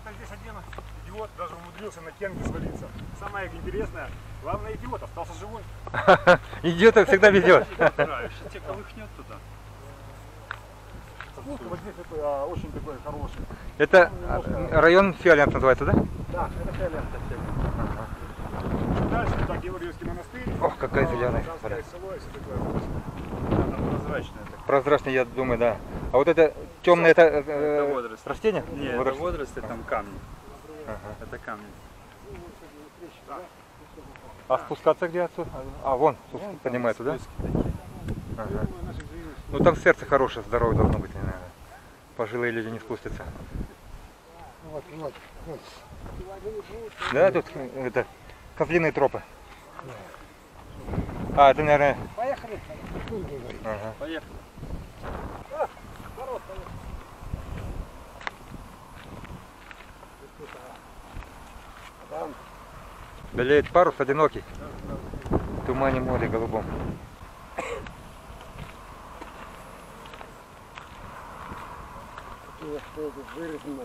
Где-то здесь один идиот даже умудрился на кенге свалиться. Самое интересное, главный идиот остался живой. Идиота всегда везет. Сейчас тебя колыхнет туда. Спуск вот здесь такой, очень такой хороший. Это район Фиолент называется, да? Да, это Фиолента. Дальше туда Георгиевский монастырь. Ох, какая зеленая. Казанское село и все такое. Она прозрачная такая. Прозрачный, я думаю, да. А вот это темное, это водоросли. растение? Нет, это водоросли, там камни. Ага. Это камни. А спускаться где отсюда? А, вон, поднимается, да? Ага. Ну там сердце хорошее, здоровое должно быть, наверное. Пожилые люди не спустятся. Вот. Да, тут это козлиные тропы. А, это, наверное... Поехали. Ага. Поехали. Белеет парус одинокий. В тумане море голубом. Вырезано.